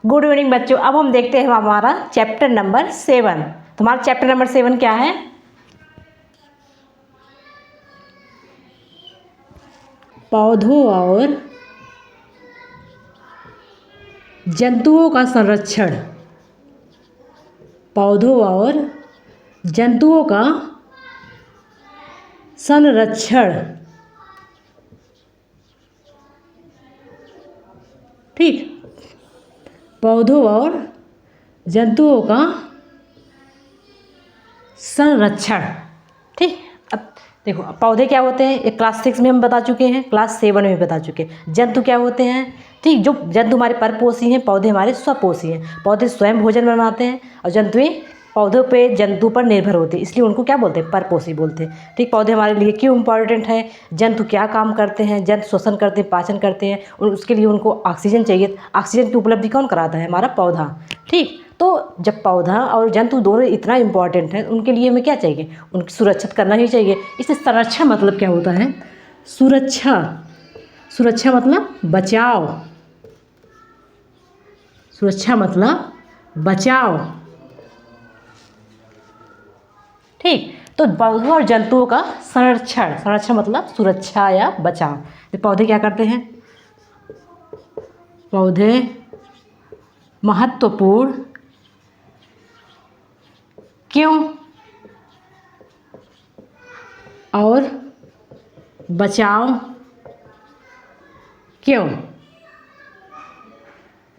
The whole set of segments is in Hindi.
गुड इवनिंग बच्चों। अब हम देखते हैं हमारा चैप्टर नंबर 7। तुम्हारा चैप्टर नंबर 7 क्या है? पौधों और जंतुओं का संरक्षण। पौधों और जंतुओं का संरक्षण। ठीक, पौधों और जंतुओं का संरक्षण। ठीक, अब देखो पौधे क्या होते हैं, एक क्लास 6 में हम बता चुके हैं, क्लास 7 में भी बता चुके हैं। जंतु क्या होते हैं? ठीक, जो जंतु हमारे परपोषी हैं, पौधे हमारे स्वपोषी हैं। पौधे स्वयं भोजन बनाते हैं और जंतु पौधों पे जंतु पर निर्भर होते हैं, इसलिए उनको क्या बोलते हैं? परपोषी बोलते हैं। ठीक, पौधे हमारे लिए क्यों इंपॉर्टेंट है? जंतु क्या काम करते हैं? जंतु श्वसन करते हैं, पाचन करते हैं और उसके लिए उनको ऑक्सीजन चाहिए। ऑक्सीजन की उपलब्धि कौन कराता है? हमारा पौधा। ठीक, तो जब पौधा और जंतु दोनों इतना इम्पॉर्टेंट है, उनके लिए हमें क्या चाहिए? उनकी सुरक्षित करना ही चाहिए। इससे संरक्षण मतलब क्या होता है? सुरक्षा। सुरक्षा मतलब बचाव। सुरक्षा मतलब बचाव। ठीक, तो पौधों और जंतुओं का संरक्षण। संरक्षण मतलब सुरक्षा या बचाव। तो पौधे क्या करते हैं? पौधे महत्वपूर्ण क्यों और बचाव क्यों?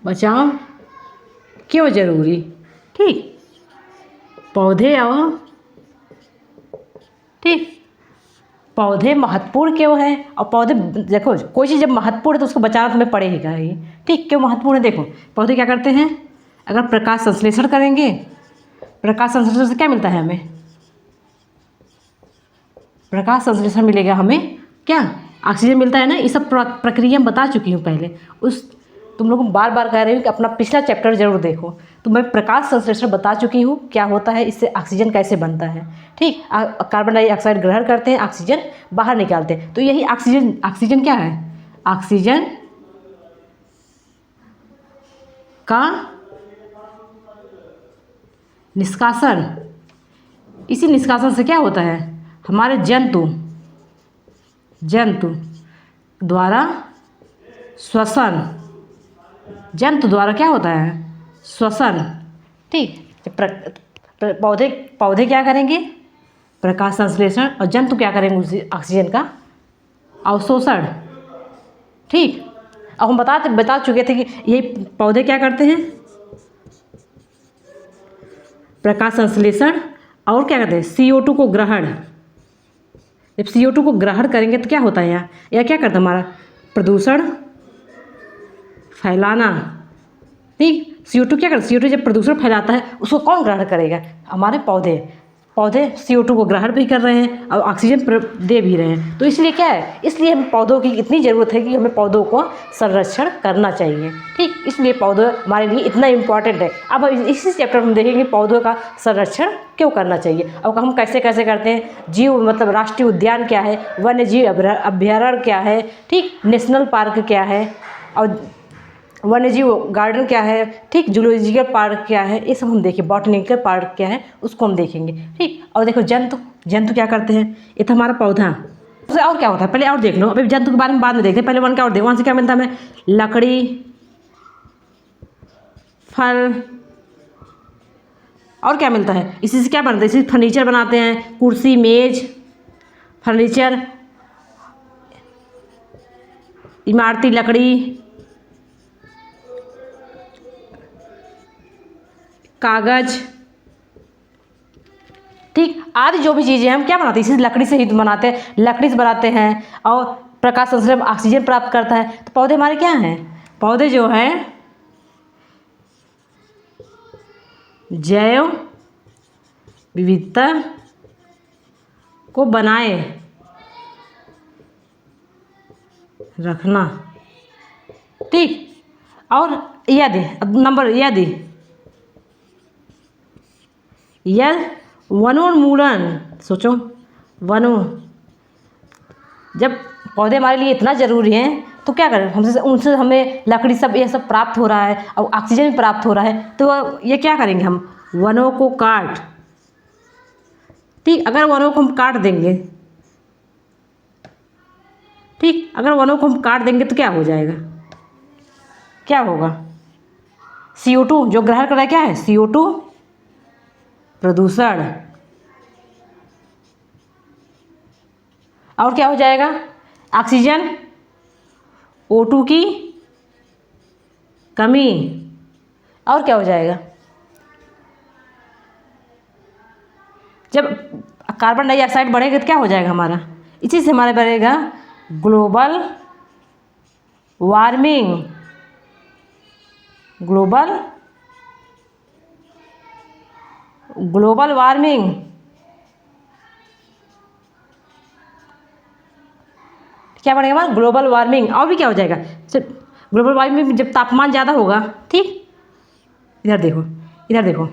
बचाव क्यों जरूरी? ठीक, पौधे और ठीक, पौधे महत्वपूर्ण क्यों हैं? और पौधे देखो, कोई चीज़ जब महत्वपूर्ण है तो उसको बचाना तुम्हें पड़ेगा ही। ठीक, क्यों महत्वपूर्ण है? देखो पौधे क्या करते हैं, अगर प्रकाश संश्लेषण करेंगे, प्रकाश संश्लेषण से क्या मिलता है हमें? प्रकाश संश्लेषण मिलेगा हमें क्या? ऑक्सीजन मिलता है ना। ये सब प्रक्रिया मैं बता चुकी हूँ पहले। उस तुम लोग बार बार कह रही हूँ कि अपना पिछला चैप्टर जरूर देखो। तो मैं प्रकाश संश्लेषण बता चुकी हूँ क्या होता है, इससे ऑक्सीजन कैसे बनता है। ठीक, कार्बन डाइऑक्साइड ग्रहण करते हैं, ऑक्सीजन बाहर निकालते हैं। तो यही ऑक्सीजन, ऑक्सीजन क्या है? ऑक्सीजन का निष्कासन। इसी निष्कासन से क्या होता है? हमारे जंतु द्वारा श्वसन। जंतु द्वारा क्या होता है? श्वसन। ठीक, पौधे क्या करेंगे? प्रकाश संश्लेषण। और जंतु क्या करेंगे? उसी ऑक्सीजन का अवशोषण। ठीक, अब हम बता चुके थे कि ये पौधे क्या करते हैं? प्रकाश संश्लेषण और क्या करते हैं? CO2 को ग्रहण। जब CO2 को ग्रहण करेंगे तो क्या होता है यहाँ? यह क्या करता है? हमारा प्रदूषण फैलाना। ठीक, CO2 क्या करता है? CO2 जब प्रदूषण फैलाता है उसको कौन ग्रहण करेगा? हमारे पौधे। पौधे CO2 को ग्रहण भी कर रहे हैं और ऑक्सीजन दे भी रहे हैं। तो इसलिए क्या है? इसलिए हम पौधों की इतनी ज़रूरत है कि हमें पौधों को संरक्षण करना चाहिए। ठीक, इसलिए पौधे हमारे लिए इतना इम्पॉर्टेंट है। अब इसी चैप्टर में हम देखेंगे पौधों का संरक्षण क्यों करना चाहिए और हम कैसे कैसे करते हैं। जीव मतलब राष्ट्रीय उद्यान क्या है, वन्य जीव अभ्यारण्य क्या है, ठीक, नेशनल पार्क क्या है और वन्यजीव गार्डन क्या है, ठीक, जूलॉजिकल पार्क क्या है, ये सब हम देखें। बॉटनिकल पार्क क्या है उसको हम देखेंगे। ठीक, और देखो जंतु क्या करते हैं? ये तो हमारा पौधा। उससे और क्या होता है पहले और देख लो। अभी जंतु के बारे में बाद में देखते हैं, पहले वन क्या और देखो। वन से क्या मिलता है हमें? लकड़ी, फल और क्या मिलता है? इसी से क्या बनता है? इसी से फर्नीचर बनाते हैं, कुर्सी मेज फर्नीचर, इमारती लकड़ी, कागज, ठीक, आदि जो भी चीज़ें हम क्या बनाते हैं? इसी लकड़ी से ही बनाते हैं, लकड़ी से बनाते हैं और प्रकाश संश्लेषण ऑक्सीजन प्राप्त करता है। तो पौधे हमारे क्या हैं? पौधे जो हैं जैव विविधता को बनाए रखना। ठीक, और यदि वनोन्मूलन, सोचो जब पौधे हमारे लिए इतना ज़रूरी हैं तो क्या करें, हमसे उनसे हमें लकड़ी सब ये सब प्राप्त हो रहा है और ऑक्सीजन भी प्राप्त हो रहा है, तो ये क्या करेंगे हम, वनों को काट, ठीक, अगर वनों को हम काट देंगे, ठीक, अगर वनों को हम काट देंगे तो क्या हो जाएगा, क्या होगा, CO2 जो ग्रहण कर रहा है क्या है, CO2 प्रदूषण, और क्या हो जाएगा, ऑक्सीजन O2 की कमी, और क्या हो जाएगा, जब कार्बन डाइऑक्साइड बढ़ेगा तो क्या हो जाएगा हमारा, इसी से हमारा बढ़ेगा ग्लोबल वार्मिंग, ग्लोबल वार्मिंग, क्या बढ़ेगा हमारा, ग्लोबल वार्मिंग, और भी क्या हो जाएगा, ग्लोबल वार्मिंग में जब तापमान ज़्यादा होगा, ठीक, इधर देखो, इधर देखो,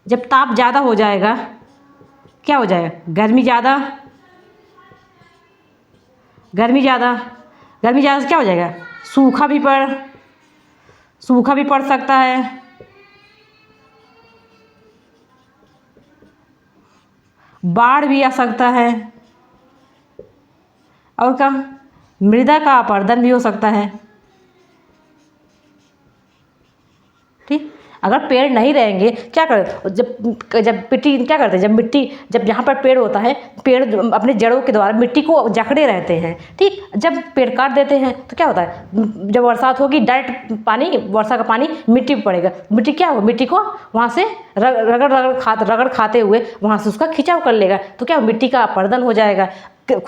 जब ताप ज़्यादा हो जाएगा क्या हो जाएगा, गर्मी ज़्यादा, गर्मी ज़्यादा, गर्मी ज़्यादा से क्या हो जाएगा, सूखा भी पड़ सकता है, बाढ़ भी आ सकता है, और क्या, मृदा का अपरदन भी हो सकता है, ठीक, अगर पेड़ नहीं रहेंगे क्या करें, जब मिट्टी क्या करते हैं, जब यहाँ पर पेड़ होता है, पेड़ अपने जड़ों के द्वारा मिट्टी को जकड़े रहते हैं, ठीक, जब पेड़ काट देते हैं तो क्या होता है, जब बरसात होगी डायरेक्ट पानी, वर्षा का पानी मिट्टी पर पड़ेगा, मिट्टी क्या होगा, मिट्टी को वहाँ से रगड़ खाते हुए वहाँ से उसका खिंचाव कर लेगा, तो क्या मिट्टी का अपरदन हो जाएगा,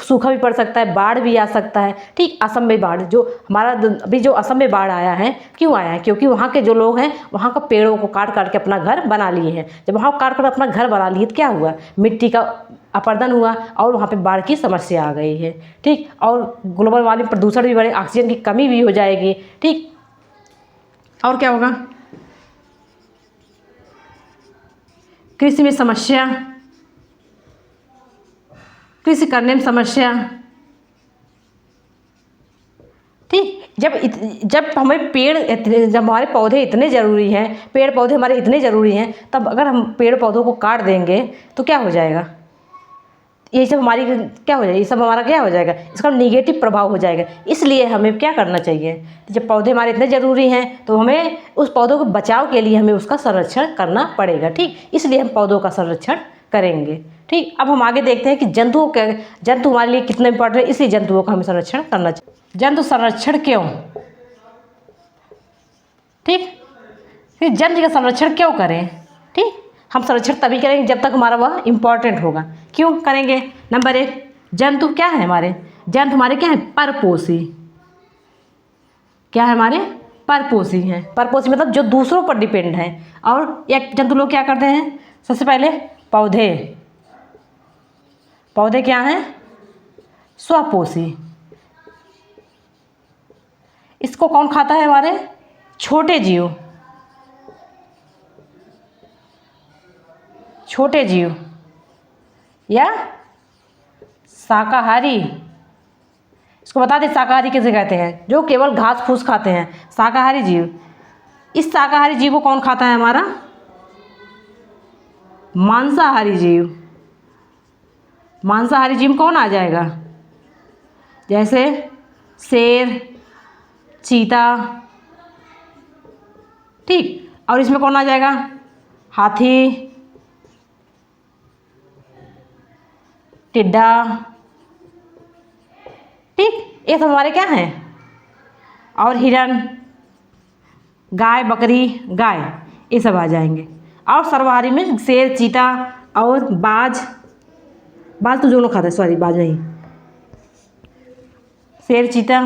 सूखा भी पड़ सकता है, बाढ़ भी आ सकता है, ठीक, असम में बाढ़, जो हमारा अभी जो असम में बाढ़ आया है, क्यों आया है, क्योंकि वहाँ के जो लोग हैं वहाँ का पेड़ों को काट के अपना घर बना लिए हैं, जब वहाँ काट कर अपना घर बना लिए तो क्या हुआ, मिट्टी का अपरदन हुआ और वहाँ पे बाढ़ की समस्या आ गई है, ठीक, और ग्लोबल वार्मिंग, प्रदूषण भी बढ़े, ऑक्सीजन की कमी भी हो जाएगी, ठीक, और क्या होगा, कृषि में समस्या, कृषि करने में समस्या, ठीक, जब हमें जब हमारे पौधे इतने ज़रूरी हैं, पेड़ पौधे हमारे इतने ज़रूरी हैं, तब अगर हम पेड़ पौधों को काट देंगे तो क्या हो जाएगा, ये सब हमारी क्या हो जाएगा, ये सब हमारा क्या हो जाएगा, इसका नेगेटिव प्रभाव हो जाएगा, इसलिए हमें क्या करना चाहिए, जब पौधे हमारे इतने ज़रूरी हैं तो हमें उस पौधों को बचाव के लिए हमें उसका संरक्षण करना पड़ेगा, ठीक, इसलिए हम पौधों का संरक्षण करेंगे, ठीक, अब हम आगे देखते हैं कि जंतु हमारे लिए कितने इंपॉर्टेंट है, इसलिए जंतुओं का हमें संरक्षण करना चाहिए, जंतु संरक्षण क्यों, ठीक, फिर जंतु का संरक्षण क्यों करें, ठीक, हम संरक्षण तभी करेंगे जब तक हमारा वह इम्पॉर्टेंट होगा, क्यों करेंगे, नंबर 1, जंतु क्या है हमारे, जंतु हमारे क्या है, परपोषी, क्या है हमारे, परपोषी हैं, परपोषी मतलब जो दूसरों पर डिपेंड है, और एक जंतु लोग क्या करते हैं, सबसे पहले पौधे क्या हैं, स्वपोषी, इसको कौन खाता है, हमारे छोटे जीव या शाकाहारी, इसको बता दें शाकाहारी किसे कहते हैं, जो केवल घास फूस खाते हैं, शाकाहारी जीव, इस शाकाहारी जीव को कौन खाता है, हमारा मांसाहारी जीव, मांसाहारी जीव कौन आ जाएगा, जैसे शेर, चीता, ठीक, और इसमें कौन आ जाएगा, हाथी, टिड्डा, ठीक, ये सब हमारे क्या हैं, और हिरन, गाय, बकरी, गाय, ये सब आ जाएंगे, और सर्वाहारी में शेर, चीता और बाज तो जो लोग खाता है, सॉरी बाज नहीं, शेर, चीता,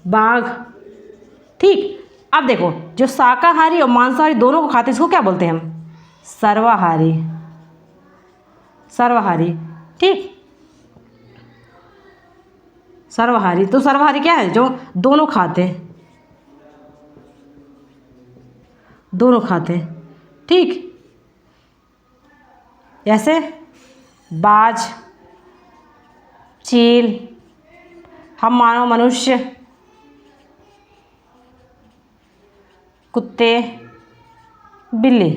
बाघ, ठीक, अब देखो जो शाकाहारी और मांसाहारी दोनों को खाते हैं इसको क्या बोलते हैं हम, सर्वाहारी, ठीक, सर्वाहारी, तो सर्वाहारी क्या है, जो दोनों खाते हैं, ठीक, जैसे बाज, चील, हम मानव मनुष्य, कुत्ते, बिल्ली।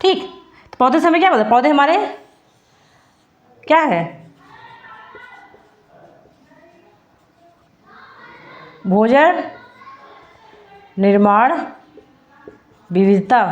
ठीक, तो पौधे से हमें क्या पता? पौधे हमारे क्या है? भोजन, निर्माण, विविधता।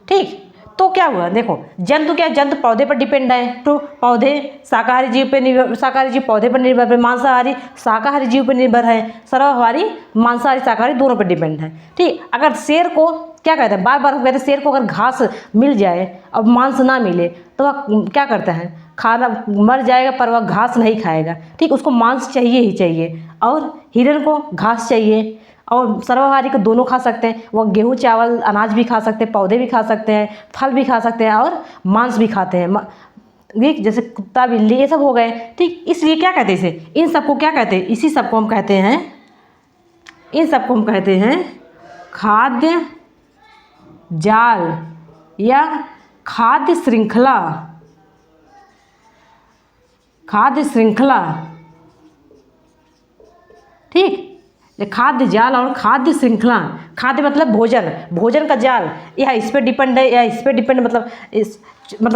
ठीक, तो क्या हुआ? देखो, जंतु क्या? जंतु पौधे पर डिपेंड है। तो पौधे शाकाहारी जीव पे निर्भर, शाकाहारी जीव पौधे पर निर्भर है, मांसाहारी शाकाहारी जीव पर निर्भर है, सर्वाहारी मांसाहारी शाकाहारी दोनों पर डिपेंड है। ठीक, अगर शेर को क्या कहते हैं, बार बार हम कहते हैं शेर को अगर घास मिल जाए और मांस ना मिले तो वह क्या करता है? खाना मर जाएगा पर वह घास नहीं खाएगा। ठीक, उसको मांस चाहिए ही चाहिए। और हिरन को घास चाहिए। और सर्वाहारी को दोनों खा सकते हैं, वो गेहूँ चावल अनाज भी खा सकते हैं, पौधे भी खा सकते हैं, फल भी खा सकते हैं और मांस भी खाते हैं। ठीक, जैसे कुत्ता बिल्ली ये सब हो गए। ठीक, इसलिए क्या कहते हैं इसे? इन सबको क्या कहते हैं? इसी सबको हम कहते हैं, इन सबको हम कहते हैं खाद्य जाल या खाद्य श्रृंखला। खाद्य श्रृंखला। ठीक, ये खाद्य जाल और खाद्य श्रृंखला। खाद्य मतलब भोजन, भोजन का जाल या इस पर डिपेंड है या इस पर डिपेंड, मतलब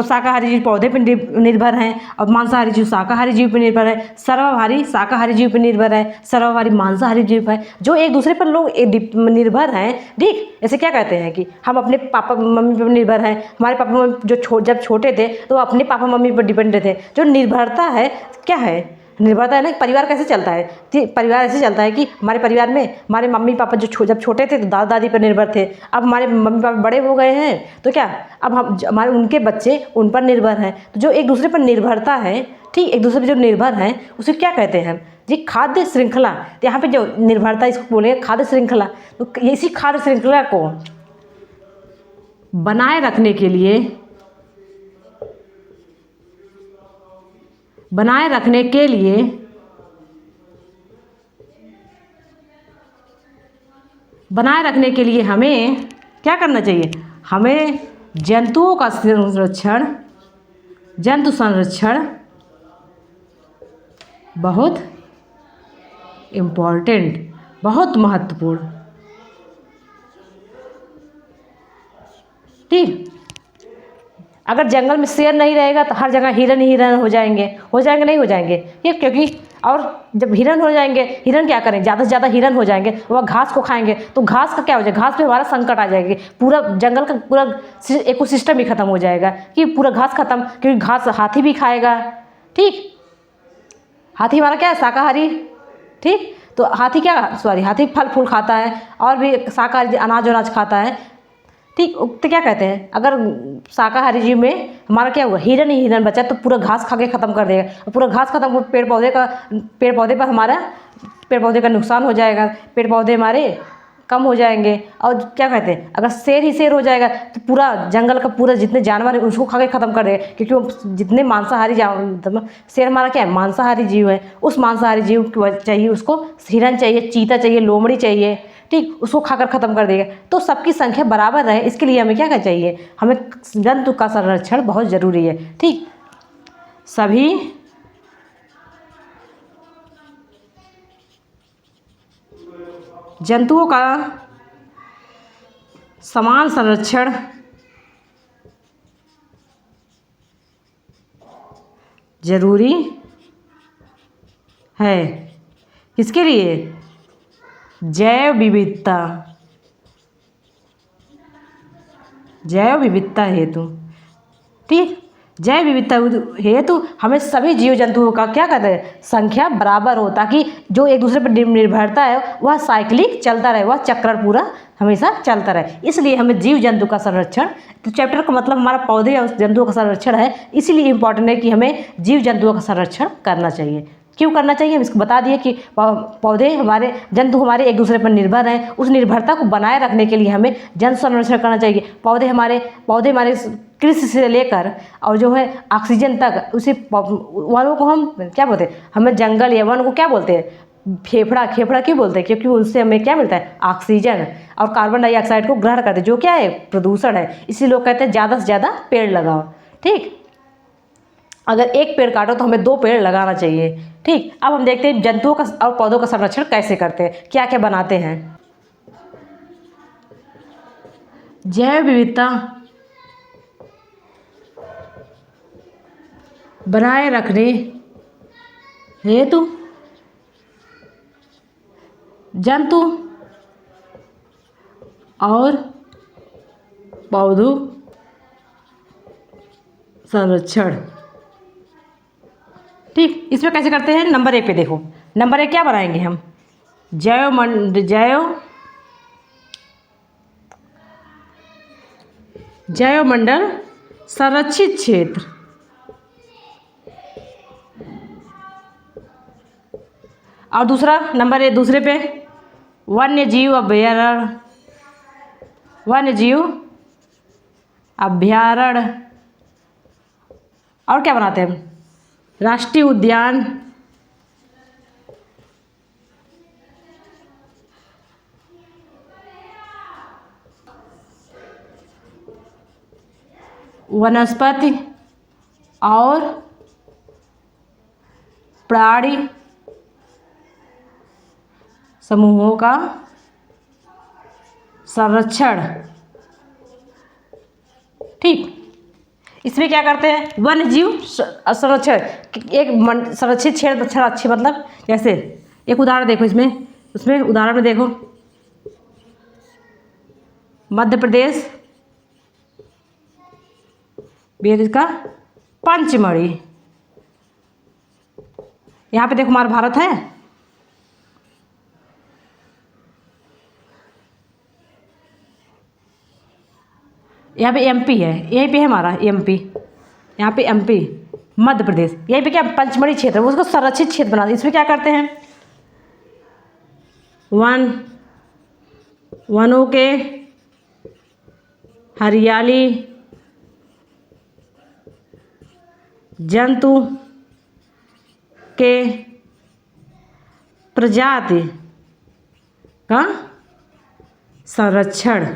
शाकाहारी जीव पौधे पर निर्भर हैं और मांसाहारी जीव शाकाहारी जीव पर निर्भर है, सर्वाहारी शाकाहारी जीव पर निर्भर है, सर्वाहारी मांसाहारी जीव है, जो एक दूसरे पर लोग निर्भर हैं। ठीक, ऐसे क्या कहते हैं कि हम अपने पापा मम्मी पर निर्भर हैं। हमारे पापा मम्मी जो जब छोटे थे तो अपने पापा मम्मी पर डिपेंड थे। जो निर्भरता है क्या है? निर्भरता है ना। परिवार कैसे चलता है? परिवार ऐसे चलता है कि हमारे परिवार में हमारे मम्मी पापा जो जब छोटे थे तो दादा दादी पर निर्भर थे। अब हमारे मम्मी पापा बड़े हो गए हैं तो क्या, अब हम हमारे उनके बच्चे उन पर निर्भर हैं। तो जो एक दूसरे पर निर्भरता है, ठीक, एक दूसरे पर जो निर्भर हैं उसे क्या कहते हैं जी? खाद्य श्रृंखला। तो यहाँ पर जो निर्भरता इसको बोलेंगे खाद्य श्रृंखला। तो इसी खाद्य श्रृंखला को बनाए रखने के लिए, बनाए रखने के लिए बनाए रखने के लिए हमें क्या करना चाहिए? हमें जंतुओं का संरक्षण, जंतु संरक्षण बहुत इम्पोर्टेंट, बहुत महत्वपूर्ण। ठीक, अगर जंगल में शेर नहीं रहेगा तो हर जगह हिरन ही हिरन हो जाएंगे। नहीं हो जाएंगे ये, क्योंकि और जब हिरन हो जाएंगे, हिरन क्या करें? ज़्यादा से ज़्यादा हिरन हो जाएंगे, वह घास को खाएंगे तो घास का क्या हो जाएगा? घास पे हमारा संकट आ जाएगी, पूरा जंगल का पूरा इकोसिस्टम ही खत्म हो जाएगा कि पूरा घास खत्म, क्योंकि घास हाथी भी खाएगा। ठीक, हाथी हमारा क्या है? शाकाहारी। ठीक, तो हाथी हाथी फल फूल खाता है और भी शाकाहारी अनाज वनाज खाता है। ठीक, तो क्या कहते हैं, अगर शाकाहारी जीव में हमारा क्या हुआ? हिरन ही हिरन बचा तो पूरा घास खा के ख़त्म कर देगा। और पूरा घास खत्म, पेड़ पौधे पर हमारा पेड़ पौधे का नुकसान हो जाएगा, पेड़ पौधे हमारे कम हो जाएंगे। और क्या कहते हैं, अगर शेर ही शेर हो जाएगा तो पूरा जंगल का पूरा जितने जानवर है उसको खा के ख़त्म कर देगा, क्योंकि वो जितने मांसाहारी शेर हमारा क्या है? मांसाहारी जीव है। उस मांसाहारी जीव को चाहिए, उसको हिरन चाहिए, चीता चाहिए, लोमड़ी चाहिए। ठीक, उसको खाकर ख़त्म कर देगा। तो सबकी संख्या बराबर रहे इसके लिए हमें क्या करना चाहिए? हमें जंतु का संरक्षण बहुत ज़रूरी है। ठीक, सभी जंतुओं का समान संरक्षण जरूरी है। किसके लिए? जैव विविधता, जैव विविधता हेतु। ठीक, जैव विविधता हेतु हमें सभी जीव जंतुओं का क्या करना है? संख्या बराबर हो, ताकि जो एक दूसरे पर निर्भरता है वह साइक्लिक चलता रहे, वह चक्र पूरा हमेशा चलता रहे। इसलिए हमें जीव जंतु का संरक्षण, तो चैप्टर का मतलब हमारा पौधे या जंतुओं का संरक्षण है, इसीलिए इम्पॉर्टेंट है कि हमें जीव जंतुओं का संरक्षण करना चाहिए। क्यों करना चाहिए? हम इसको बता दिए कि पौधे हमारे, जंतु हमारे एक दूसरे पर निर्भर हैं। उस निर्भरता को बनाए रखने के लिए हमें जन संरक्षण करना चाहिए। पौधे हमारे कृषि से लेकर और जो है ऑक्सीजन तक, उसी वनों को हम क्या बोलते हैं? हमें जंगल या वन को क्या बोलते हैं? फेफड़ा, फेफड़ा क्यों बोलते हैं? क्योंकि उससे हमें क्या मिलता है? ऑक्सीजन, और कार्बन डाइऑक्साइड को ग्रहण करते हैं, जो क्या है? प्रदूषण है। इसी लोग कहते हैं ज़्यादा से ज़्यादा पेड़ लगाओ। ठीक, अगर एक पेड़ काटो तो हमें 2 पेड़ लगाना चाहिए। ठीक, अब हम देखते हैं जंतुओं का और पौधों का संरक्षण कैसे करते हैं, क्या क्या बनाते हैं। जैव विविधता बनाए रखने हेतु जंतु और पौधों संरक्षण। ठीक, इसमें कैसे करते हैं? नंबर 1 पे देखो, नंबर 1 क्या बनाएंगे हम? जैवमंडल संरक्षित क्षेत्र। और दूसरा नंबर 1 दूसरे पे वन्य जीव अभयारण्य, वन्य जीव अभयारण्य। और क्या बनाते हैं हम? राष्ट्रीय उद्यान, वनस्पति और प्राणी समूहों का संरक्षण। ठीक, इसमें क्या करते हैं? वन्य जीव संरक्षण, एक संरक्षित क्षेत्र अच्छे, मतलब जैसे एक उदाहरण देखो उसमें उदाहरण में देखो, मध्य प्रदेश बिहार का पंचमढ़ी। यहाँ पे देखो हमारा भारत है, यहाँ पे एमपी है, यहीं पे है हमारा एमपी, यहाँ पे एमपी, मध्य प्रदेश, यहीं पे क्या पंचमढ़ी क्षेत्र है, उसको संरक्षित क्षेत्र बना दिया। इसमें क्या करते हैं? वनों के हरियाली, जंतु के प्रजाति का संरक्षण।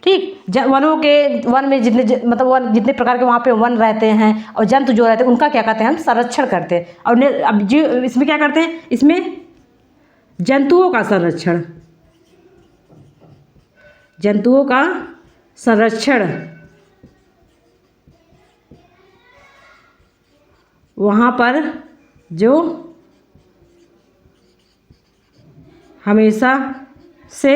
ठीक, वनों के, वन में मतलब वन जितने प्रकार के वहाँ पे वन रहते हैं और जंतु जो रहते हैं उनका क्या कहते हैं? हम संरक्षण करते हैं। और अब जी इसमें क्या करते हैं? इसमें जंतुओं का संरक्षण, जंतुओं का संरक्षण वहाँ पर जो हमेशा से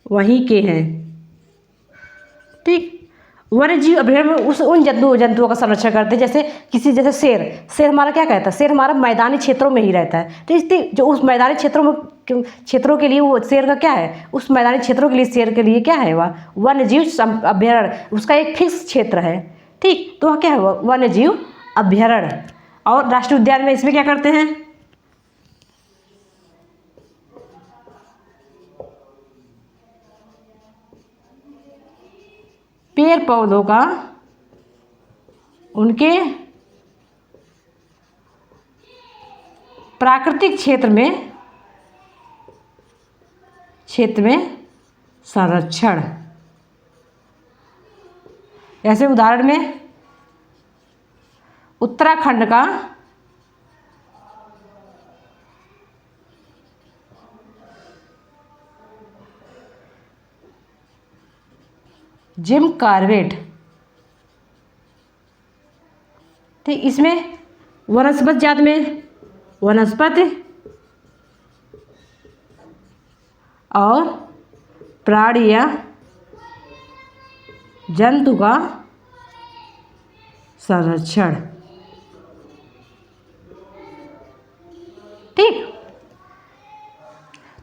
वहीं के हैं। ठीक, वन्य जीव अभयारण्य में उन जंतुओं का संरक्षण करते हैं, जैसे शेर हमारा क्या कहता है? शेर हमारा मैदानी क्षेत्रों में ही रहता है। तो इसलिए जो उस मैदानी क्षेत्रों के लिए वो शेर का क्या है? उस मैदानी क्षेत्रों के लिए शेर के लिए क्या है? वह वन्य जीव अभयारण्य, उसका एक फिक्स क्षेत्र है। ठीक, तो वह क्या है? वन्य जीव अभयारण्य। और राष्ट्रीय उद्यान में इसमें क्या करते हैं? पेड़ पौधों का उनके प्राकृतिक क्षेत्र में संरक्षण। ऐसे उदाहरण में उत्तराखंड का जिम कॉर्बेट। ठीक, इसमें वनस्पति जात में वनस्पति और प्राणी या जंतु का संरक्षण। ठीक,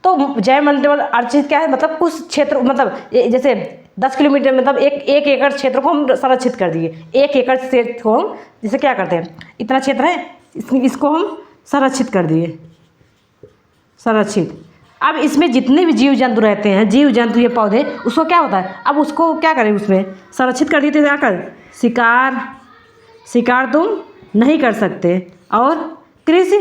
तो जैवमंडल अर्चित क्या है? मतलब कुछ क्षेत्र, मतलब जैसे 10 किलोमीटर, मतलब एक एकड़ क्षेत्र को हम संरक्षित कर दिए। 1 एकड़ क्षेत्र को हम जैसे क्या करते हैं? इतना क्षेत्र है, इसको हम संरक्षित कर दिए, संरक्षित। अब इसमें जितने भी जीव जंतु रहते हैं, जीव जंतु ये पौधे, उसको क्या होता है? अब उसको क्या करें? उसमें संरक्षित कर दिए तो क्या कर? शिकार तुम नहीं कर सकते। और कृषि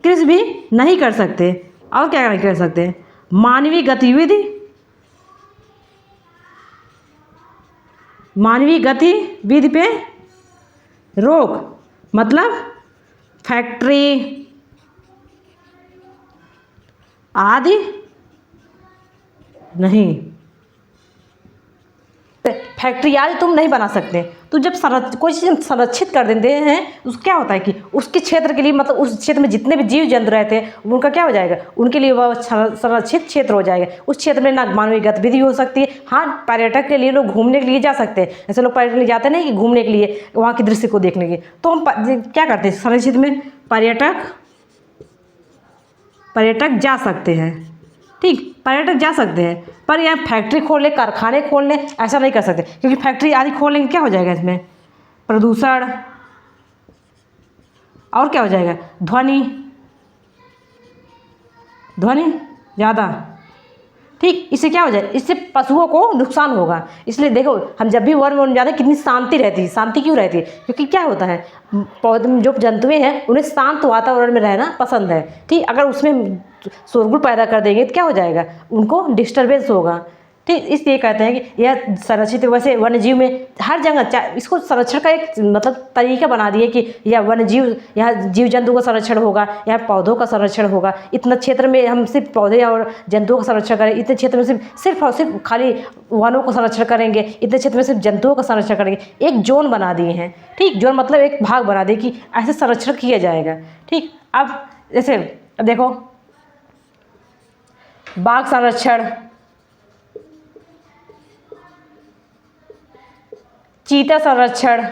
कृषि भी नहीं कर सकते। और क्या नहीं कर सकते? मानवीय गतिविधि मानवीय गतिविधि पे रोक, मतलब फैक्ट्री आदि नहीं। फैक्ट्री आदि तुम नहीं बना सकते। तो जब कोई चीज़ संरक्षित कर देते हैं, उस क्या होता है कि उसके क्षेत्र के लिए, मतलब उस क्षेत्र में जितने भी जीव जंतु रहते हैं उनका क्या हो जाएगा, उनके लिए वह संरक्षित क्षेत्र हो जाएगा। उस क्षेत्र में ना मानवीय गतिविधि हो सकती है। हाँ, पर्यटक के लिए लोग घूमने के लिए जा सकते हैं। ऐसे लोग पर्यटन के लिए जाते नहीं कि घूमने के लिए, वहाँ के दृश्य को देखने के लिए। तो हम क्या करते हैं, संरक्षित में पर्यटक जा सकते हैं। ठीक, पर्यटक जा सकते हैं, पर यहाँ फैक्ट्री खोल ले, कारखाने खोल ले, ऐसा नहीं कर सकते। क्योंकि फैक्ट्री आदि खोल लेंगे क्या हो जाएगा, इसमें प्रदूषण, और क्या हो जाएगा, ध्वनि ज़्यादा। ठीक, इससे क्या हो जाए, इससे पशुओं को नुकसान होगा। इसलिए देखो, हम जब भी वन जाते हैं कितनी शांति रहती है। शांति क्यों रहती है? क्योंकि क्या होता है, पौधे जो जंतुएं हैं उन्हें शांत वातावरण में रहना पसंद है। ठीक, अगर उसमें शोरगुल पैदा कर देंगे तो क्या हो जाएगा, उनको डिस्टर्बेंस होगा। ठीक, इसलिए कहते हैं कि यह संरक्षित। वैसे वन्य जीव में हर जगह इसको संरक्षण का एक मतलब तरीका बना दिए कि यह वन्य जीव, यहाँ जीव जंतु का संरक्षण होगा, यहाँ पौधों का संरक्षण होगा। इतना क्षेत्र में हम सिर्फ पौधे और जंतुओं का संरक्षण करें, इतने क्षेत्र में सिर्फ और सिर्फ खाली वनों का संरक्षण करेंगे, इतने क्षेत्र में सिर्फ जंतुओं का संरक्षण करेंगे। एक जोन बना दिए हैं। ठीक, जोन मतलब एक भाग बना दिए कि ऐसे संरक्षण किया जाएगा। ठीक, अब जैसे देखो, बाघ संरक्षण, चीता संरक्षण,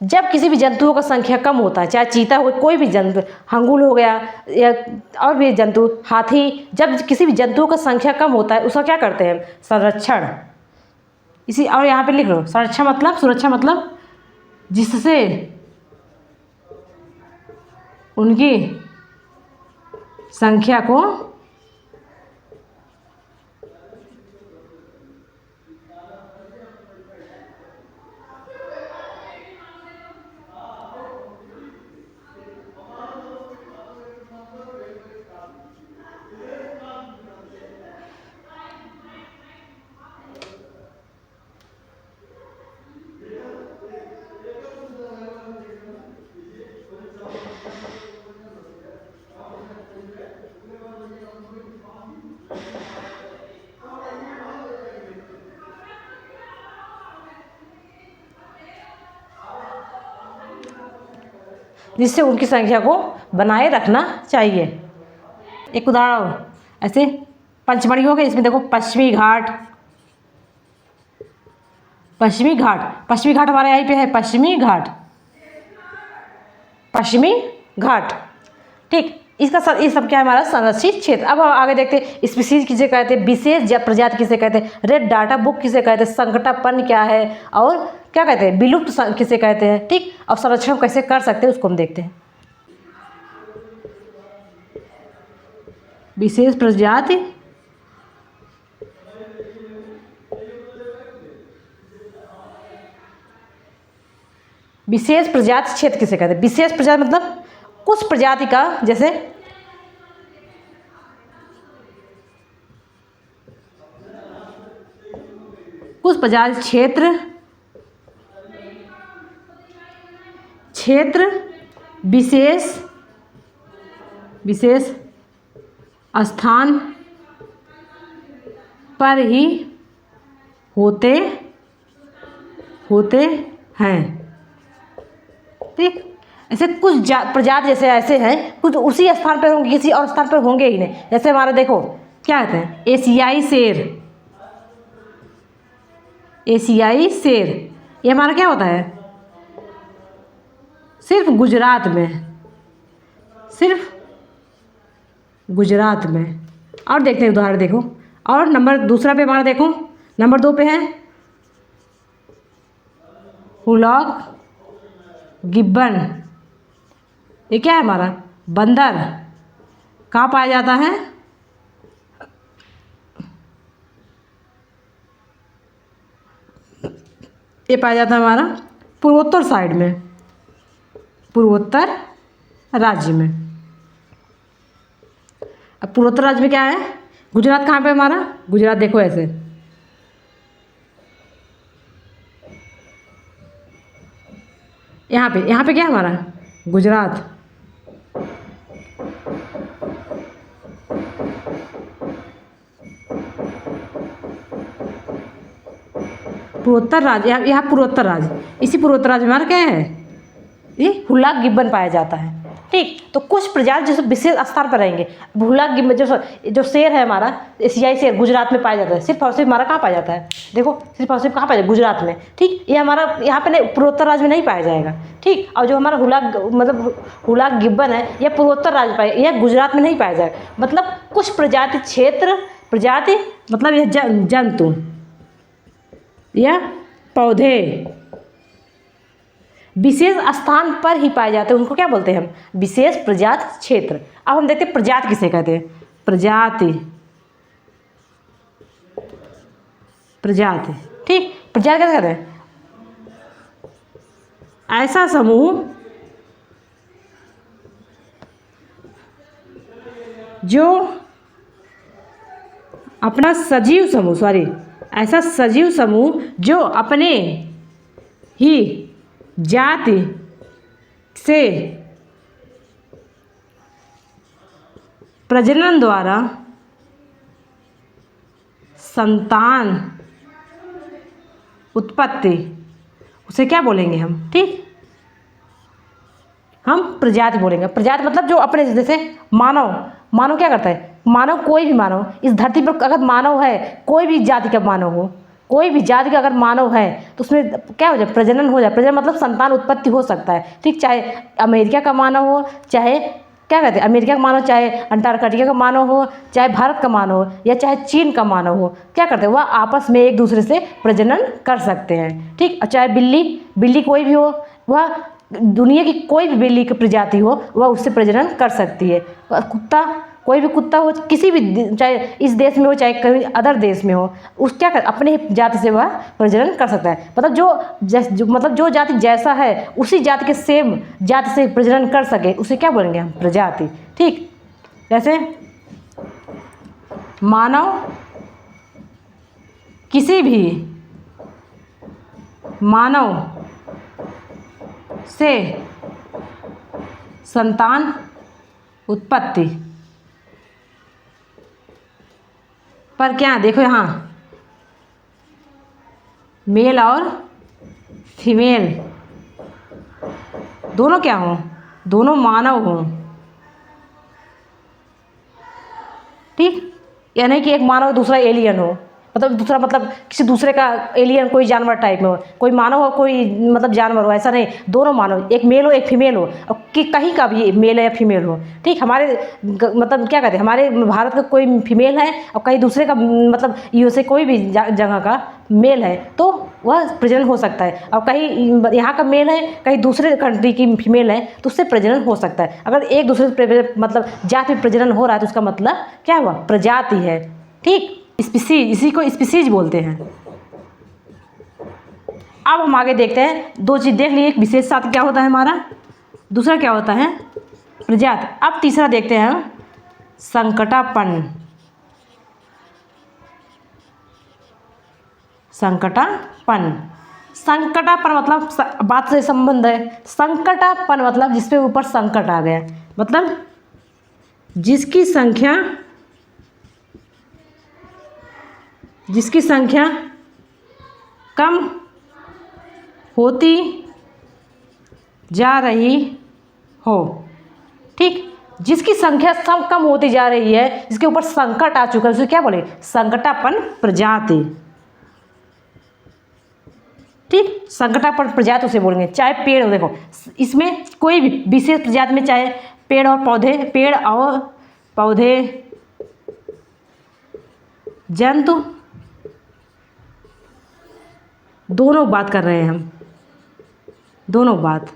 जब किसी भी जंतुओं का संख्या कम होता है, चाहे चीता हो, कोई भी जंतु, हंगुल हो गया या और भी जंतु, हाथी, जब किसी भी जंतुओं का संख्या कम होता है उसका क्या करते हैं, संरक्षण। इसी, और यहाँ पे लिख लो, संरक्षण मतलब, सुरक्षा मतलब जिससे उनकी संख्या को जिससे उनकी संख्या को बनाए रखना चाहिए। एक उदाहरण ऐसे पंचमढ़ी हो गए, इसमें देखो पश्चिमी घाट, पश्चिमी घाट हमारे यहीं पे है, पश्चिमी घाट। ठीक, इसका ये सब क्या है, हमारा संरक्षित क्षेत्र। अब हम आगे देखते हैं, स्पीसीज किसे कहते हैं, विशेष प्रजाति किसे कहते हैं, रेड डाटा बुक किसे कहते हैं, संकटापन्न क्या है, और क्या कहते हैं, विलुप्त किसे कहते हैं। ठीक, अब संरक्षण कैसे कर सकते हैं उसको हम देखते हैं। विशेष प्रजाति, विशेष प्रजाति क्षेत्र किसे कहते हैं। विशेष प्रजाति मतलब कुछ प्रजाति का, जैसे कुछ प्रजाति क्षेत्र विशेष स्थान पर ही होते हैं। ठीक, ऐसे कुछ प्रजाति जैसे ऐसे हैं, कुछ उसी स्थान पर होंगे, किसी और स्थान पर होंगे ही नहीं। जैसे हमारा देखो क्या कहते हैं, एशियाई शेर, ये हमारा क्या होता है, सिर्फ गुजरात में। और देखते हैं उदाहरण, देखो, और नंबर दूसरा पे हमारा देखो, नंबर 2 पे है हुलॉक गिब्बन। ये क्या है हमारा, बंदर। कहाँ पाया जाता है, ये पाया जाता है हमारा पूर्वोत्तर साइड में, पूर्वोत्तर राज्य में। अब पूर्वोत्तर राज्य में क्या है, गुजरात कहाँ पे हमारा, गुजरात देखो ऐसे, यहाँ पे क्या है हमारा, गुजरात। पूर्वोत्तर राज्य, यहाँ पूर्वोत्तर राज्य, इसी पूर्वोत्तर राज्य में हमारा क्या है, ये हुलाक गिब्बन पाया जाता है। ठीक, तो कुछ प्रजाति जो विशेष स्थान पर रहेंगे। हुलाक गिब्बन जो शेर है हमारा, एशियाई शेर गुजरात में पाया जाता है। सिर्फ और सिर्फ हमारा कहाँ पाया जाता है, देखो सिर्फ और सिर्फ कहाँ पाया जाता है, गुजरात में। ठीक, ये हमारा यहाँ पे नहीं, पूर्वोत्तर राज्य में नहीं पाया जाएगा। ठीक, और जो हमारा हुलाक गिब्बन है, यह पूर्वोत्तर राज्य पाया, यह गुजरात में नहीं पाया जाएगा। मतलब कुछ प्रजाति क्षेत्र, प्रजाति मतलब यह जंतु या पौधे विशेष स्थान पर ही पाए जाते हैं, उनको क्या बोलते हैं हम, विशेष प्रजाति क्षेत्र। अब हम देखते हैं प्रजाति किसे कहते हैं, प्रजाति, प्रजाति। ठीक, प्रजाति कैसे कहते हैं, ऐसा समूह जो अपना सजीव समूह, ऐसा सजीव समूह जो अपने ही जाति से प्रजनन द्वारा संतान उत्पत्ति, उसे क्या बोलेंगे हम। ठीक, हम प्रजाति बोलेंगे। प्रजाति मतलब जो अपने, जैसे मानव क्या करता है, मानव कोई भी मानव इस धरती पर अगर मानव है, कोई भी जाति का मानव हो, कोई भी जाति का अगर मानव है तो उसमें क्या हो जाए, प्रजनन हो जाए। प्रजनन मतलब संतान उत्पत्ति हो सकता है। ठीक, चाहे अमेरिका का मानव हो, चाहे क्या कहते हैं अमेरिका का मानव, चाहे अंटार्कटिका का मानव हो, चाहे भारत का मानव हो, या चाहे चीन का मानव हो, क्या करते हैं वह आपस में एक दूसरे से प्रजनन कर सकते हैं। ठीक, चाहे बिल्ली कोई भी हो, वह दुनिया की कोई भी बिल्ली की प्रजाति हो, वह उससे प्रजनन कर सकती है। कुत्ता, कोई भी कुत्ता हो, किसी भी, चाहे इस देश में हो चाहे कहीं अदर देश में हो, उस क्या कर अपने ही जाति से वह प्रजनन कर सकता है। मतलब जो जाति जैसा है उसी जाति के सेम जाति से प्रजनन कर सके, उसे क्या बोलेंगे हम, प्रजाति। ठीक, जैसे मानव किसी भी मानव से संतान उत्पत्ति पर क्या देखो, यहाँ मेल और फीमेल दोनों क्या हों, दोनों मानव हों। ठीक, यानी कि एक मानव दूसरा एलियन हो, मतलब दूसरा मतलब किसी दूसरे का एलियन, कोई जानवर टाइप में हो, कोई मानव हो कोई मतलब जानवर हो, ऐसा नहीं, दोनों मानव, एक मेल हो एक फीमेल हो, और कि कहीं का भी मेल है या फीमेल हो। ठीक, हमारे मतलब क्या कहते हैं, हमारे भारत का कोई फीमेल है और कहीं दूसरे का मतलब यूएसए कोई भी जगह का मेल है, तो वह प्रजनन हो सकता है। और कहीं यहाँ का मेल है, कहीं दूसरे कंट्री की फीमेल है, तो उससे प्रजनन हो सकता है। अगर एक दूसरे से मतलब जाति में प्रजनन हो रहा है तो उसका मतलब क्या हुआ, प्रजाति है। ठीक, स्पीसीज, इसी को स्पीसीज बोलते हैं। अब हम आगे देखते हैं, दो चीज़ देख लिए, एक विशेष जाति क्या होता है हमारा, दूसरा क्या होता है, प्रजाति। अब तीसरा देखते हैं हम, संकटापन। संकटापन मतलब बात से संबंध है। संकटापन मतलब जिसपे ऊपर संकट आ गया, मतलब जिसकी संख्या कम होती जा रही हो। ठीक, जिसकी संख्या सब कम होती जा रही है, जिसके ऊपर संकट आ चुका है, उसे क्या बोले, संकटापन प्रजाति। ठीक, संकटापन प्रजाति उसे बोलेंगे। चाहे पेड़ हो, देखो इसमें कोई भी विशेष प्रजाति में, चाहे पेड़ और पौधे जंतु, दोनों बात कर रहे हैं हम, दोनों बात।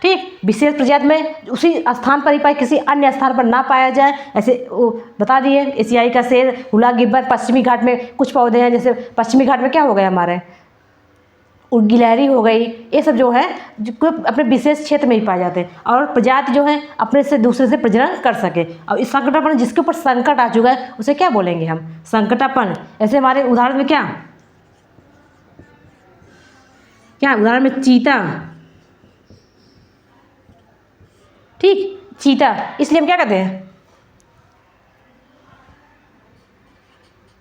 ठीक, विशेष प्रजाति में उसी स्थान पर ही पाए, किसी अन्य स्थान पर ना पाया जाए। ऐसे वो बता दिए, एशियाई का शेर, हुलाक गिब्बन। पश्चिमी घाट में कुछ पौधे हैं, जैसे पश्चिमी घाट में क्या हो गया हमारे, गिलहरी हो गई, ये सब जो है जो कोई अपने विशेष क्षेत्र में ही पाए जाते हैं और प्रजाति जो है अपने से दूसरे से प्रजनन कर सके। और इस संकटापन जिसके ऊपर संकट आ चुका है उसे क्या बोलेंगे हम? संकटापन। ऐसे हमारे उदाहरण में क्या क्या उदाहरण में चीता, ठीक, चीता। इसलिए हम क्या कहते हैं,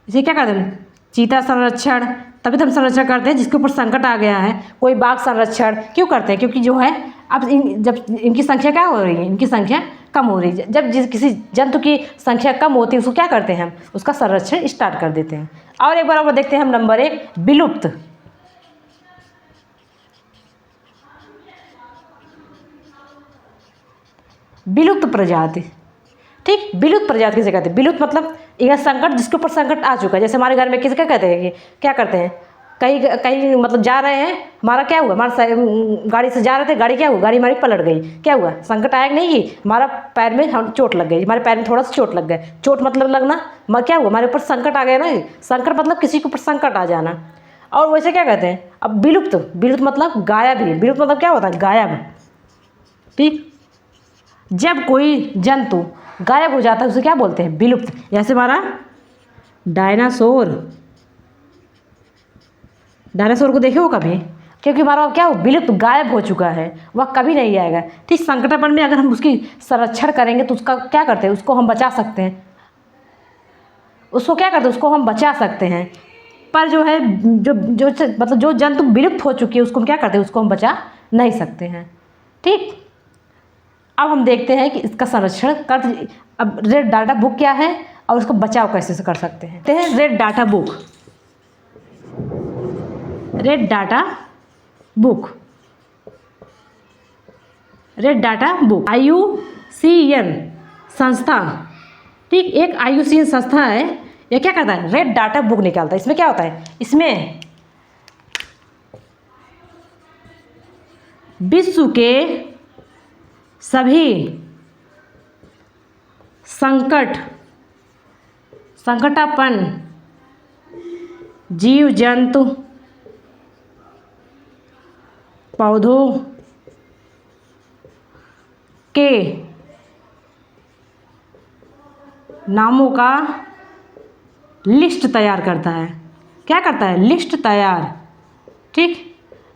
इसे क्या कहते हैं? चीता संरक्षण। तभी तो हम संरक्षण करते हैं जिसके ऊपर संकट आ गया है। कोई बाघ संरक्षण क्यों करते हैं? क्योंकि जो है अब जब इनकी संख्या क्या हो रही है, इनकी संख्या कम हो रही है। जब किसी जंतु की संख्या कम होती है उसको क्या करते हैं हम? उसका संरक्षण स्टार्ट कर देते हैं। और एक बार और देखते हैं हम नंबर 1, विलुप्त। विलुप्त प्रजाति, ठीक। विलुप्त प्रजाति किसे कहते हैं? विलुप्त मतलब यह संकट जिसके ऊपर संकट आ चुका है। जैसे हमारे घर में किसे क्या कहते हैं कि क्या करते हैं, कहीं कहीं मतलब जा रहे हैं, हमारा क्या हुआ, हमारा गाड़ी से जा रहे थे, गाड़ी क्या हुआ, गाड़ी हमारी पलट गई, क्या हुआ, संकट आया कि नहीं? कि हमारा पैर में हम चोट लग गई, हमारे पैर में थोड़ा सा चोट लग गया। चोट मतलब लगना, क्या हुआ, हमारे ऊपर संकट आ गया ना। संकट मतलब किसी के ऊपर संकट आ जाना। और वैसे क्या कहते हैं अब विलुप्त, विलुप्त मतलब गायब ही। विलुप्त मतलब क्या होता है? गायब, ठीक। जब कोई जंतु गायब हो जाता है उसे क्या बोलते हैं? विलुप्त। जैसे हमारा डायनासोर, डायनासोर को देखे हो कभी? क्योंकि हमारा क्या हो, विलुप्त, गायब हो चुका है, वह कभी नहीं आएगा, ठीक। संकटापन में अगर हम उसकी संरक्षण करेंगे तो उसका क्या करते हैं, उसको हम बचा सकते हैं। उसको क्या करते हैं, उसको हम बचा सकते हैं। पर जो है जो जो मतलब जो जंतु विलुप्त हो चुकी है उसको हम क्या करते हैं, उसको हम बचा नहीं सकते हैं, ठीक। अब हम देखते हैं कि इसका संरक्षण कर, अब रेड डाटा बुक क्या है और उसको बचाव कैसे से कर सकते हैं। देखते हैं red data book. Red data book, red data book IUCN संस्था, ठीक। एक IUCN संस्था है, यह क्या करता है? रेड डाटा बुक निकालता है। इसमें क्या होता है, इसमें विश्व के सभी संकटापन जीव जंतु पौधों के नामों का लिस्ट तैयार करता है। क्या करता है? लिस्ट तैयार, ठीक।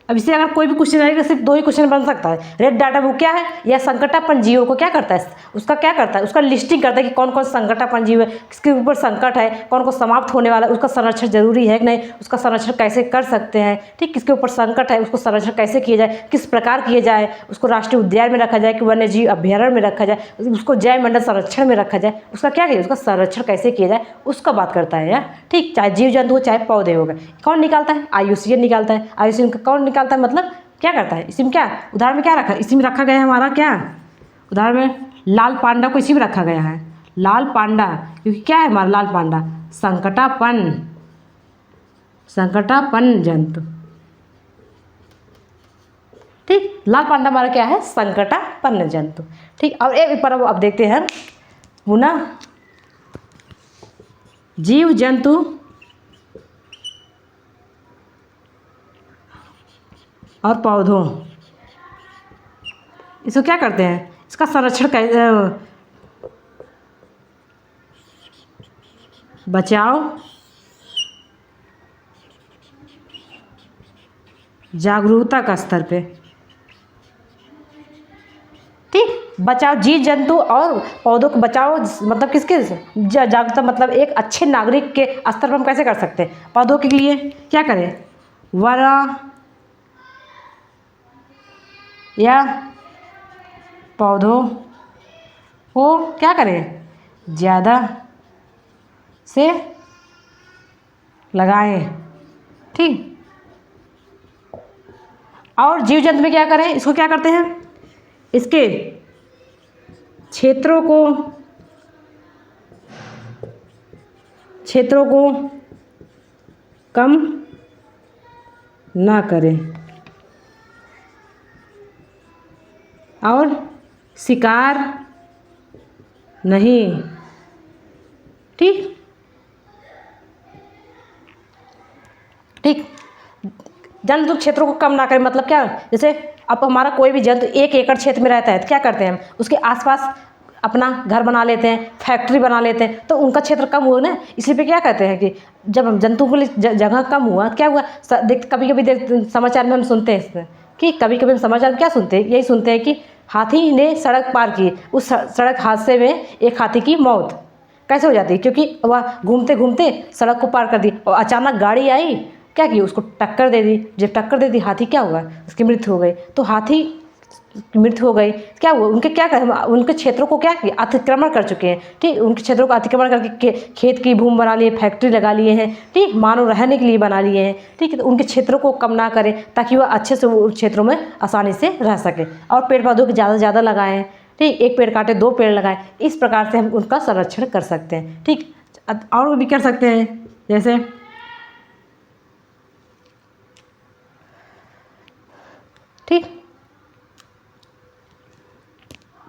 अब इसे अगर कोई भी क्वेश्चन आएगा सिर्फ 2 ही क्वेश्चन बन सकता है। रेड डाटा बुक क्या है? यह संकटापन जीवों को क्या करता है, उसका क्या करता है, उसका लिस्टिंग करता है कि कौन कौन संकटापन जीव है, किसके ऊपर संकट है, कौन कौन समाप्त होने वाला है, उसका संरक्षण जरूरी है कि नहीं, उसका संरक्षण कैसे कर सकते हैं, ठीक। किसके ऊपर संकट है उसको संरक्षण कैसे किया जाए, किस प्रकार किया जाए, उसको राष्ट्रीय उद्यान में रखा जाए कि वन्य जीव अभ्यारण्य में रखा जाए, उसको जैव मंडल संरक्षण में रखा जाए, उसका क्या किया, उसका संरक्षण कैसे किया जाए, उसका बात करता है यार, ठीक। चाहे जीव जंतु हो चाहे पौधे हो गए, कौन निकालता है? IUCN निकालता है। IUCN का कौन निकालता है, मतलब क्या करता है? इसी में क्या उदाहरण में क्या रखा है, इसी में रखा गया है हमारा क्या उदाहरण में लाल पांडा को इसी में रखा गया है। लाल पांडा, क्योंकि क्या है हमारा लाल पांडा? संकटापन जंतु, ठीक। लाल पांडा हमारा क्या है? संकटापन्न जंतु, ठीक। और एक पर अब देखते हैं पुनः जीव जंतु और पौधों, इसको क्या करते हैं, इसका संरक्षण कैसे, बचाव, जागरूकता का स्तर पे, ठीक। बचाव जीव जंतु और पौधों को बचाओ मतलब किसके? जागरूकता मतलब एक अच्छे नागरिक के स्तर पर हम कैसे कर सकते हैं? पौधों के लिए क्या करें? वन या पौधों को क्या करें? ज़्यादा से लगाएं, ठीक। और जीव जंतु में क्या करें? इसको क्या करते हैं? इसके क्षेत्रों को कम ना करें और शिकार नहीं, ठीक, ठीक। जंतु क्षेत्रों को कम ना करें, मतलब क्या, जैसे अब हमारा कोई भी जंतु 1 एकड़ क्षेत्र में रहता है तो क्या करते हैं हम, उसके आसपास अपना घर बना लेते हैं, फैक्ट्री बना लेते हैं, तो उनका क्षेत्र कम हुआ ना। इसलिए पे क्या कहते हैं कि जब हम जंतु के लिए जगह कम हुआ, क्या हुआ, कभी कभी समाचार में हम सुनते हैं इसमें कि कभी कभी हम समाचार में क्या सुनते हैं, यही सुनते हैं कि हाथी ने सड़क पार की, उस सड़क हादसे में एक हाथी की मौत कैसे हो जाती है, क्योंकि वह घूमते घूमते सड़क को पार कर दी और अचानक गाड़ी आई, क्या की, उसको टक्कर दे दी। जब टक्कर दे दी, हाथी क्या हुआ, उसकी मृत्यु हो गई। तो हाथी मृत्यु हो गई, क्या हुआ, उनके क्या कर, उनके क्षेत्रों को क्या किया, अतिक्रमण कर चुके हैं, ठीक, उनके क्षेत्रों को अतिक्रमण करके खेत की भूमि बना लिए, फैक्ट्री लगा लिए हैं, ठीक, मानव रहने के लिए बना लिए हैं, ठीक है। तो उनके क्षेत्रों को कम ना करें ताकि वह अच्छे से उन क्षेत्रों में आसानी से रह सके। और पेड़ पौधों की ज़्यादा से ज़्यादा लगाएं, ठीक, 1 पेड़ काटे 2 पेड़ लगाएं, इस प्रकार से हम उनका संरक्षण कर सकते हैं, ठीक। और भी कर सकते हैं, जैसे ठीक।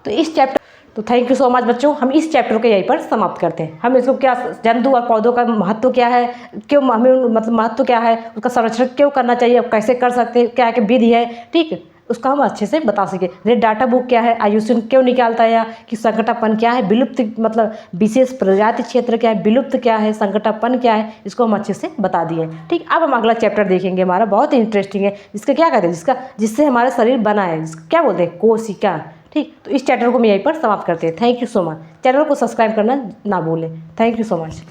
तो इस चैप्टर, तो थैंक यू सो मच बच्चों, हम इस चैप्टर को यहीं पर समाप्त करते हैं। हम इसको क्या, जंतु और पौधों का महत्व क्या है, क्यों हमें, मतलब महत्व क्या है, उसका संरक्षण क्यों करना चाहिए, कैसे कर सकते हैं, क्या क्या विधि है, ठीक, उसका हम अच्छे से बता सके। रेड डाटा बुक क्या है, आयुष्मान क्यों निकालता है, या कि संकटापन क्या है, विलुप्त मतलब विशेष प्रजाति क्षेत्र क्या है, विलुप्त क्या है, संकटापन क्या है, इसको हम अच्छे से बता दिए, ठीक। अब हम अगला चैप्टर देखेंगे, हमारा बहुत ही इंटरेस्टिंग है, जिसका क्या कहते हैं, जिससे हमारा शरीर बना है, क्या बोलते हैं, कोशिका, ठीक। तो इस चैप्टर को हम यहीं पर समाप्त करते हैं। Thank you so much. Channel को सब्सक्राइब करना ना भूलें। Thank you so much.